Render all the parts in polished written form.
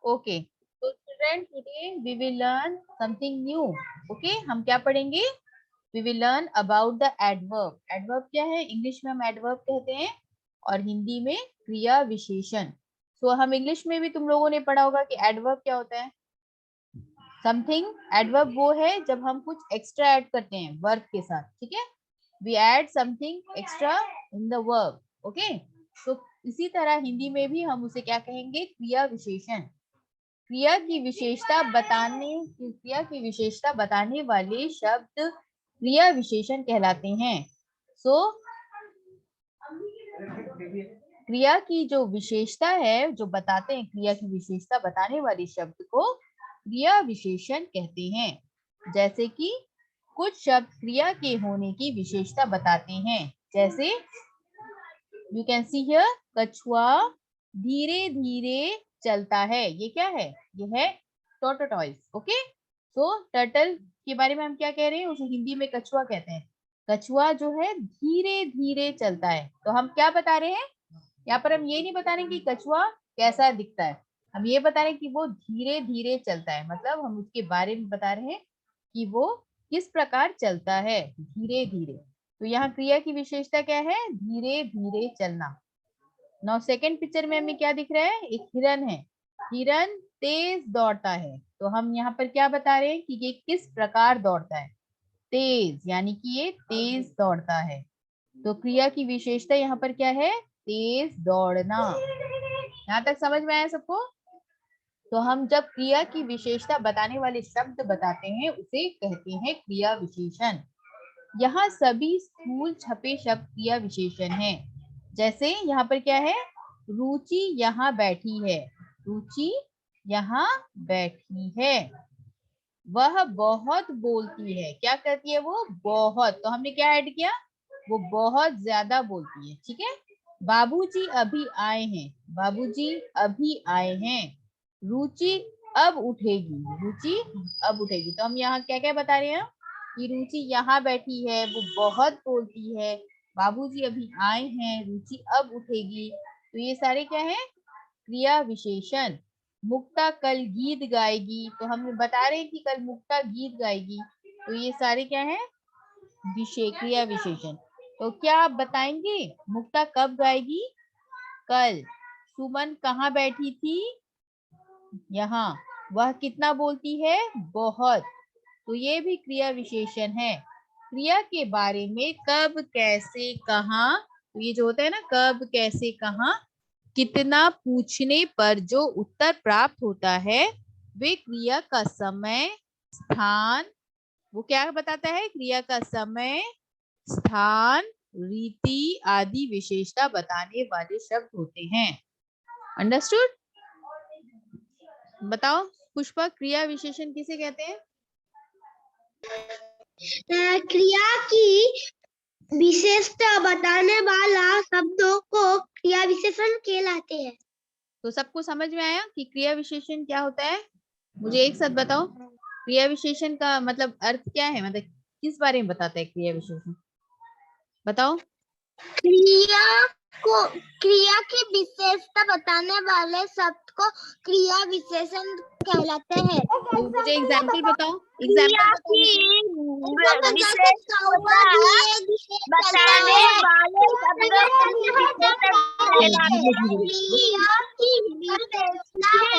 Okay, तो children today we will learn something new. Okay, हम क्या पढ़ेंगे? We will learn about the adverb. Adverb क्या है? इंग्लिश में हम एडवर्ब कहते हैं और हिंदी में क्रिया विशेषण। सो हम इंग्लिश में भी तुम लोगों ने पढ़ा होगा कि एडवर्ब क्या होता है। समथिंग, एडवर्ब वो है जब हम कुछ एक्स्ट्रा ऐड करते हैं वर्ब के साथ, ठीक है। We add something extra in the verb. Okay, तो इसी तरह हिंदी में भी हम उसे क्या कहेंगे? क्रिया विशेषण। क्रिया की विशेषता बताने वाले शब्द क्रिया विशेषण कहलाते हैं। सो क्रिया की जो विशेषता है, जो बताते हैं, क्रिया की विशेषता बताने वाले शब्द को क्रिया विशेषण कहते हैं। जैसे कि कुछ शब्द क्रिया के होने की विशेषता बताते हैं। जैसे यू कैन सी हियर, कछुआ धीरे धीरे चलता है। ये क्या है? ये है टोटोटॉइस। ओके, तो टर्टल के बारे में हम क्या कह रहे हैं? उसे हिंदी में कछुआ कहते हैं। कछुआ जो है धीरे धीरे चलता है। तो हम क्या बता रहे हैं यहाँ पर? हम ये नहीं बता रहे कि कछुआ कैसा दिखता है, हम ये बता रहे हैं कि वो धीरे धीरे चलता है। मतलब हम उसके बारे में बता रहे हैं कि वो किस प्रकार चलता है, धीरे धीरे। तो यहाँ क्रिया की विशेषता क्या है? धीरे धीरे चलना। नाउ सेकंड पिक्चर में हमें क्या दिख रहा है? एक हिरन है। हिरन तेज दौड़ता है। तो हम यहाँ पर क्या बता रहे हैं कि ये किस प्रकार दौड़ता है? तेज, यानी कि ये तेज दौड़ता है। तो क्रिया की विशेषता यहाँ पर क्या है? तेज दौड़ना। यहाँ तक समझ में आया सबको? तो हम जब क्रिया की विशेषता बताने वाले शब्द बताते हैं उसे कहते हैं क्रिया विशेषण। यहाँ सभी स्थूल छपे शब्द क्रिया विशेषण हैं। जैसे यहाँ पर क्या है? रुचि यहाँ बैठी है। रुचि यहाँ बैठी है। वह बहुत बोलती है। क्या करती है वो? बहुत। तो हमने क्या ऐड किया? वो बहुत ज्यादा बोलती है, ठीक है। बाबूजी अभी आए हैं। बाबूजी अभी आए हैं। रुचि अब उठेगी। रुचि अब उठेगी। तो हम यहाँ क्या क्या बता रहे हैं कि रुचि यहाँ बैठी है, वो बहुत बोलती है, बाबूजी अभी आए हैं, रुचि अब उठेगी। तो ये सारे क्या है? क्रिया विशेषण। मुक्ता कल गीत गाएगी। तो हम बता रहे हैं कि कल मुक्ता गीत गाएगी। तो ये सारे क्या है? क्रिया विशेषण। तो क्या आप बताएंगे मुक्ता कब गाएगी? कल। सुमन कहाँ बैठी थी? यहाँ। वह कितना बोलती है? बहुत। तो ये भी क्रिया विशेषण है। क्रिया के बारे में कब, कैसे, कहाँ, तो ये जो होता है ना, कब, कैसे, कहाँ, कितना पूछने पर जो उत्तर प्राप्त होता है वे क्रिया का समय, स्थान, वो क्या बताता है? क्रिया का समय, स्थान, रीति आदि विशेषता बताने वाले शब्द होते हैं। अंडरस्टूड? बताओ पुष्पा, क्रिया विशेषण किसे कहते हैं? क्रिया की विशेषता बताने वाला शब्दों को क्रिया विशेषण कहलाते हैं। तो सबको समझ में आया कि क्रिया विशेषण क्या होता है? मुझे एक साथ बताओ, क्रिया विशेषण का मतलब अर्थ क्या है? मतलब किस बारे में बताता है क्रिया विशेषण? बताओ। क्रिया की विशेषता बताने वाले शब्द को क्रिया विशेषण कहलाते हैं। तो मुझे एग्जाम्पल बताओ। क्रिया की विशेषता बताने वाले शब्दों को विशेषण कहलाते हैं। क्रिया की विशेषता है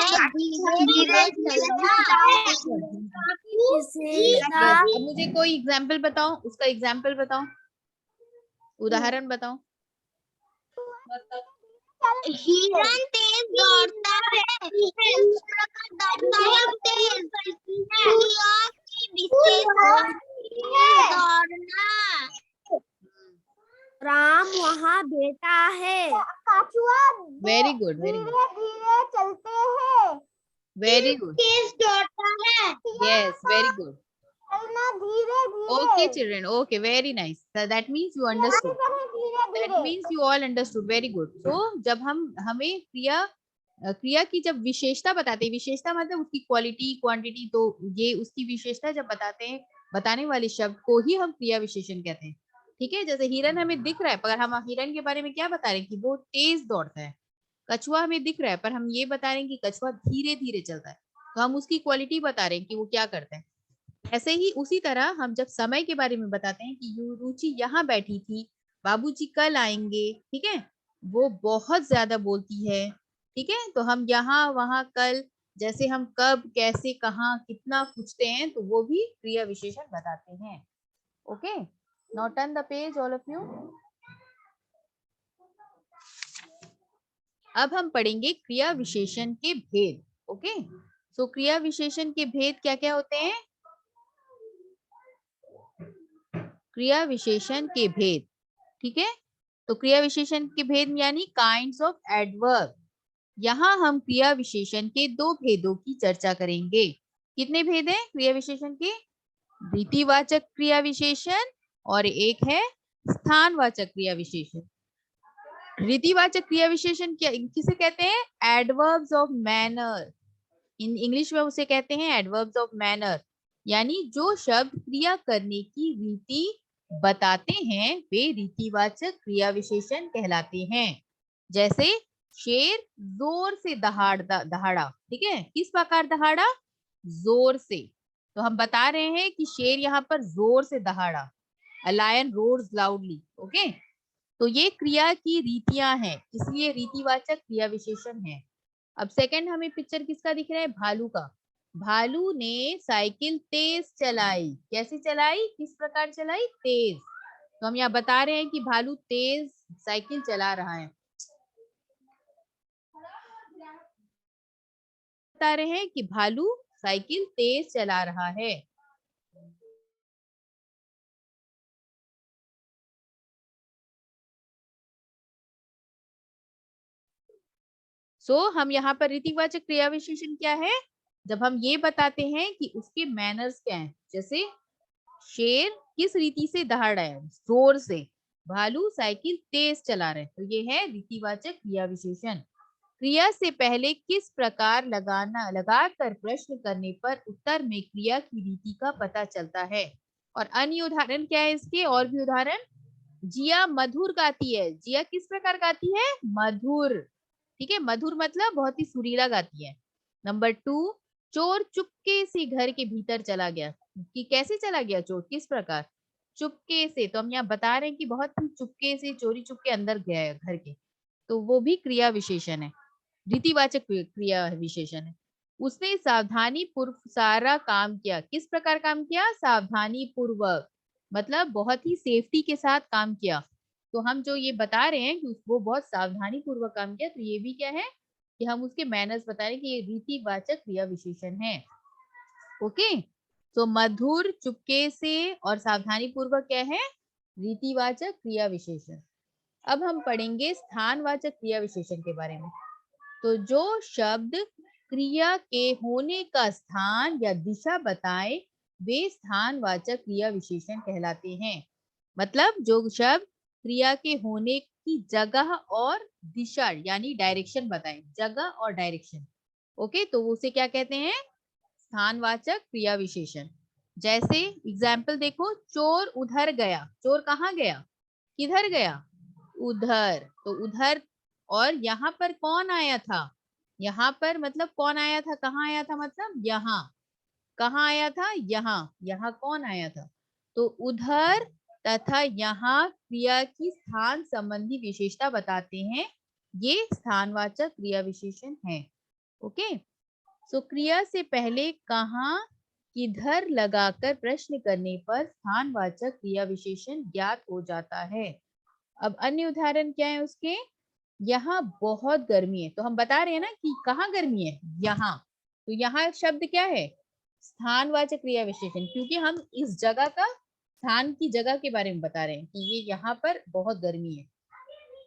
धीरे चलना। अब मुझे कोई एग्जाम्पल बताओ, उसका एग्जाम्पल बताओ, उदाहरण बताओ। हिरन तेज दौड़ता है। इस प्रकार दौड़ता है तेज। क्रिया की विशेषता है दौड़ना। राम वहाँ बैठा है। कछुआ वेरी गुड, वेरी गुड, धीरे चलते हैं। वेरी गुड, तेज दौड़ता है। Yes, very good. धीरे Okay, children. Okay, very nice. So that means you understood. That means you all understood. Very good. So जब हमें क्रिया की जब विशेषता बताते हैं, विशेषता मतलब उसकी क्वालिटी, क्वांटिटी, तो ये उसकी विशेषता जब बताते हैं, बताने वाले शब्द को ही हम क्रिया विशेषण कहते हैं। ठीक है, जैसे हिरन हमें दिख रहा है, पर हम हिरन के बारे में क्या बता रहे हैं कि वो तेज दौड़ता है। कछुआ हमें दिख रहा है पर हम ये बता रहे हैं कि कछुआ धीरे धीरे चलता है, तो हम उसकी क्वालिटी बता रहे हैं कि वो क्या करता है। ऐसे ही उसी तरह हम जब समय के बारे में बताते हैं कि रुचि यहाँ बैठी थी, बाबूजी कल आएंगे, ठीक है, वो बहुत ज्यादा बोलती है, ठीक है, तो हम यहाँ वहां कल, जैसे हम कब कैसे कहाँ कितना पूछते हैं, तो वो भी क्रिया विशेषण बताते हैं। Okay, now turn the page all of you. अब हम पढ़ेंगे क्रिया विशेषण के भेद। ओके, सो क्रिया विशेषण के भेद क्या क्या होते हैं? क्रिया विशेषण के भेद, ठीक है, तो क्रिया विशेषण के भेद यानी काइंड्स ऑफ एडवर्ब। यहाँ हम क्रिया विशेषण के दो भेदों की चर्चा करेंगे। कितने भेद हैं क्रिया विशेषण के? रीतिवाचक क्रिया विशेषण और एक है स्थानवाचक क्रिया विशेषण। रीतिवाचक क्रिया विशेषण क्या किसे कहते हैं? Adverbs of manner, in English में उसे कहते हैं एडवर्ब्स ऑफ मैनर, यानी जो शब्द क्रिया करने की रीति बताते हैं वे रीतिवाचक क्रिया विशेषण कहलाते हैं। जैसे शेर जोर से दहाड़ा, ठीक है, किस प्रकार दहाड़ा? जोर से, तो हम बता रहे हैं कि शेर यहाँ पर जोर से दहाड़ा, a lion roars loudly. Okay, तो ये क्रिया की रीतियां हैं, इसलिए रीतिवाचक क्रिया विशेषण है। अब सेकंड हमें पिक्चर किसका दिख रहा है? भालू का। भालू ने साइकिल तेज चलाई, कैसे चलाई, किस प्रकार चलाई? तेज, तो हम यहाँ बता रहे हैं कि भालू तेज साइकिल चला रहा है, बता रहे हैं कि भालू साइकिल तेज चला रहा है। हम यहाँ पर रीतिवाचक क्रिया विशेषण क्या है? जब हम ये बताते हैं कि उसके मैनर्स क्या हैं, जैसे शेर किस रीति से दहाड़ रहा है? जोर से। भालू साइकिल तेज चला रहे, तो ये है रीतिवाचक क्रिया विशेषण। क्रिया से पहले किस प्रकार लगाकर प्रश्न करने पर उत्तर में क्रिया की रीति का पता चलता है। और अन्य उदाहरण क्या है इसके? और भी उदाहरण, जिया मधुर गाती है। जिया किस प्रकार गाती है? मधुर, ठीक है, मधुर मतलब बहुत ही सुरीला गाती है। नंबर 2, चोर चुपके से घर के भीतर चला गया, कि कैसे चला गया चोर, किस प्रकार? चुपके से, तो हम यहाँ बता रहे हैं कि बहुत ही चुपके से चोरी चुपके अंदर गया है घर के, तो वो भी क्रिया विशेषण है, रीतिवाचक क्रिया विशेषण है। उसने सावधानी पूर्वक सारा काम किया, किस प्रकार काम किया? सावधानी पूर्वक, मतलब बहुत ही सेफ्टी के साथ काम किया, तो हम जो ये बता रहे हैं कि वो बहुत सावधानी पूर्वक काम किया, तो ये भी क्या है कि हम उसके मैनर्स बता रहे हैं कि ये रीतिवाचक क्रिया विशेषण है। ओके, तो मधुर, चुपके से और सावधानी पूर्वक क्या है? रीतिवाचक क्रिया विशेषण। अब हम पढ़ेंगे स्थानवाचक क्रिया विशेषण के बारे में। तो जो शब्द क्रिया के होने का स्थान या दिशा बताए वे स्थानवाचक क्रिया विशेषण कहलाते हैं। मतलब जो शब्द क्रिया के होने की जगह और दिशा यानी डायरेक्शन बताए, जगह और डायरेक्शन, ओके, तो उसे क्या कहते हैं? स्थानवाचक क्रिया विशेषण। जैसे एग्जाम्पल देखो, चोर उधर गया, चोर कहाँ गया, किधर गया? उधर, तो उधर, और यहाँ पर कौन आया था? यहाँ पर मतलब कौन आया था, कहाँ आया था, मतलब यहाँ, कहाँ आया था? यहाँ, यहाँ कौन आया था? तो उधर तथा यहाँ क्रिया की स्थान संबंधी विशेषता बताते हैं, ये स्थानवाचक क्रिया विशेषण है। ओके, सो क्रिया से पहले कहाँ किधर लगाकर प्रश्न करने पर स्थानवाचक क्रिया विशेषण ज्ञात हो जाता है। अब अन्य उदाहरण क्या है उसके? यहाँ बहुत गर्मी है, तो हम बता रहे हैं ना कि कहाँ गर्मी है, यहाँ, तो यहाँ शब्द क्या है? स्थानवाचक क्रिया विशेषण, क्योंकि हम इस जगह का, स्थान की जगह के बारे में बता रहे हैं कि ये यहाँ पर बहुत गर्मी है।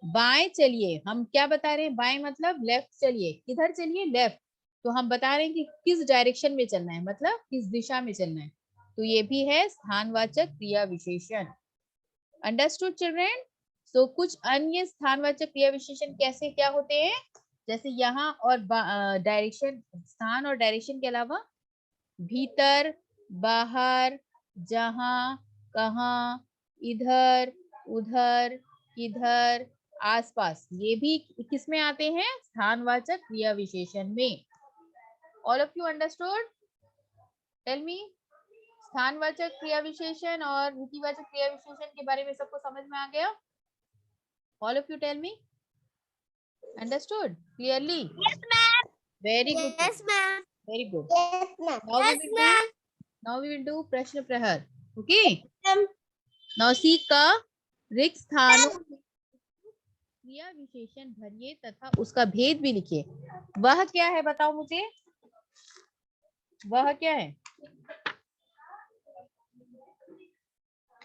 बाएं चलिए, हम क्या बता रहे हैं? बाएं मतलब लेफ्ट चलिए, किधर चलिए? लेफ्ट, तो हम बता रहे हैं कि किस डायरेक्शन में चलना है, मतलब किस दिशा में चलना है, तो ये भी है स्थानवाचक क्रिया विशेषण। Understood children? सो कुछ अन्य स्थानवाचक क्रिया विशेषण कैसे क्या होते हैं? जैसे यहाँ और डायरेक्शन, स्थान और डायरेक्शन के अलावा भीतर, बाहर, जहाँ, कहाँ, इधर, उधर, किधर, आसपास, ये भी किस में आते हैं? स्थानवाचक क्रिया विशेषण में। All of you understood? Tell me. स्थानवाचक क्रिया विशेषण और रीतिवाचक क्रिया विशेषण के बारे में सबको समझ में आ गया? All of you tell me. Understood clearly? Yes, ma'am. Very good, Yes, ma'am. Very good. Yes, ma'am. Yes, ma'am. Now we will do प्रश्न प्रहर। Okay, Ma'am. नाउ सी का रिक्त स्थानों क्रिया विशेषण भरिए तथा उसका भेद भी लिखिए। वह क्या है बताओ मुझे, वह क्या है?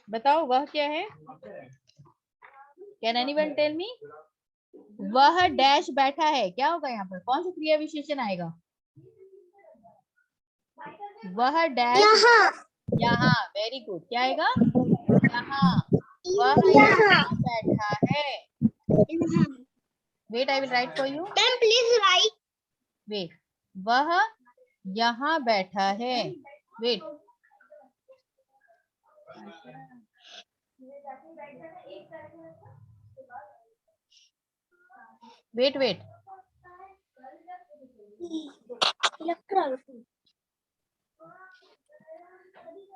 बताओ वह क्या है? Can anyone tell me? वह डैश बैठा है, क्या होगा यहाँ पर? कौन सा क्रिया विशेषण आएगा? वह डैश यहाँ, वेरी गुड। क्या आएगा? यहाँ। वह यहाँ बैठा है। Wait, I will write for you. Ma'am, please write. Wait, वह यहाँ बैठा है। वेट, वेट वेट,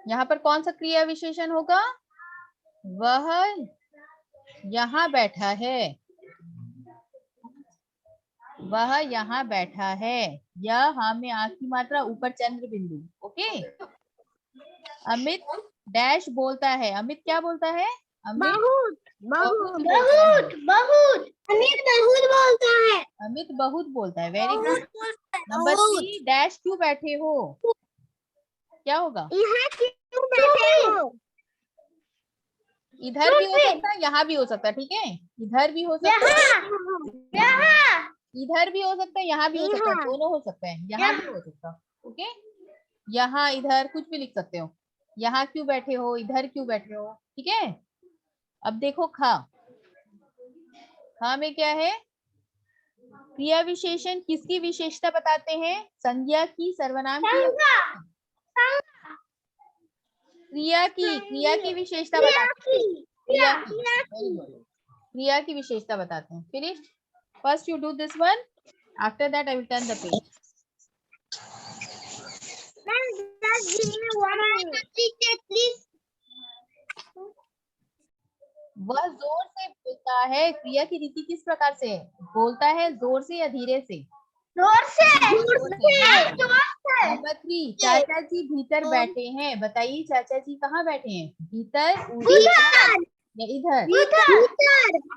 यहाँ पर कौन सा क्रिया विशेषण होगा? वह यहाँ बैठा है, वह यहाँ बैठा है। यह हाँ में आंख की मात्रा, ऊपर चंद्र बिंदु। ओके, अमित डैश बोलता है। अमित क्या बोलता है? अमित बहुत अमित बहुत बोलता है। अमित बहुत बोलता है, वेरी गुड। नंबर 3, डैश क्यों बैठे हो? क्या होगा? यहाँ क्यों बैठे हो? इधर भी हो सकता है, यहाँ भी हो सकता है। ठीक है, इधर भी हो सकता है, इधर भी हो सकता है, यहाँ भी हो सकता है, दोनों हो सकता है, यहाँ भी हो सकता है। ओके, यहाँ इधर कुछ भी लिख सकते हो। यहाँ क्यों बैठे हो, इधर क्यों बैठे हो। ठीक है, अब देखो खा। खा में क्या है? क्रिया विशेषण किसकी विशेषता बताते हैं? संज्ञा की, सर्वनाम की, क्रिया की विशेषता बताते हैं। क्रिया की विशेषता बताते हैं। Finish. First you do this one, after that I will turn the page. वह जोर से बोलता है। क्रिया की रीति किस प्रकार से है? बोलता है जोर से या धीरे से? जोर से। नंबर 3, चाचा जी भीतर बैठे हैं। बताइए चाचा जी कहाँ बैठे हैं? भीतर, ऊपर या इधर?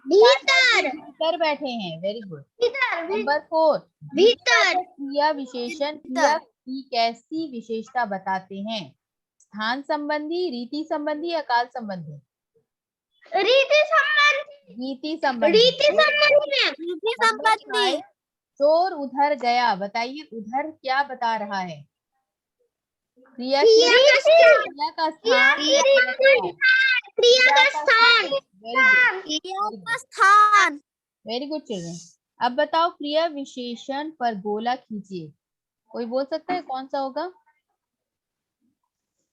भीतर बैठे हैं, वेरी गुड। नंबर 4, भीतर। क्रिया विशेषण क्रिया की कैसी विशेषता बताते हैं? स्थान संबंधी, रीति संबंधी या काल संबंधी? रीति संबंधी। चोर उधर गया। बताइए उधर क्या बता रहा है? क्रिया का स्थान। Very good children. अब बताओ क्रिया विशेषण पर गोला खींचिए। कोई बोल सकता है कौन सा होगा?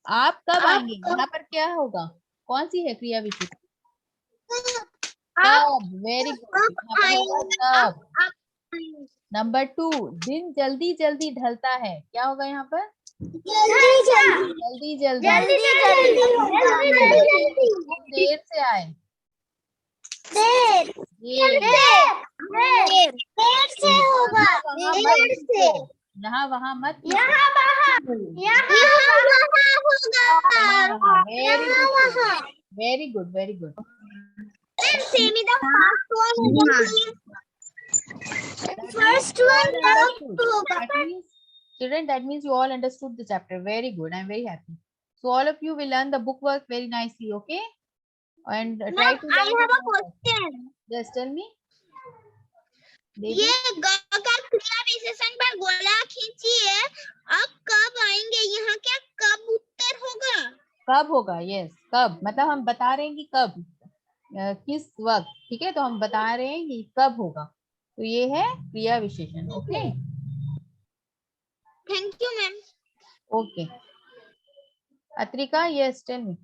आप कब आएंगे? यहाँ पर क्या होगा? कौन सी है क्रिया विशेषण? कब, वेरी गुड। नंबर 2, दिन जल्दी जल्दी ढलता है। क्या होगा यहाँ पर? जल्दी जल्दी। देर से आए। देर से होगा। यहाँ वहाँ मत। Very good, very good. First one. Children, that means you all understood the chapter. Very good. I'm very happy. So all of you will learn the book work very nicely. Okay, and try to. I have a question. Just tell me. ये क्रिया विशेषण पर गोला खींचिए। अब कब आएंगे? यहाँ क्या कब उत्तर होगा? कब होगा? यस, कब मतलब हम बता रहे हैं कि कब, किस वक्त। ठीक है, तो हम बता रहे हैं कि कब होगा, तो ये है क्रिया विशेषण। Okay, thank you ma'am. Okay. Atrika, yes tell me.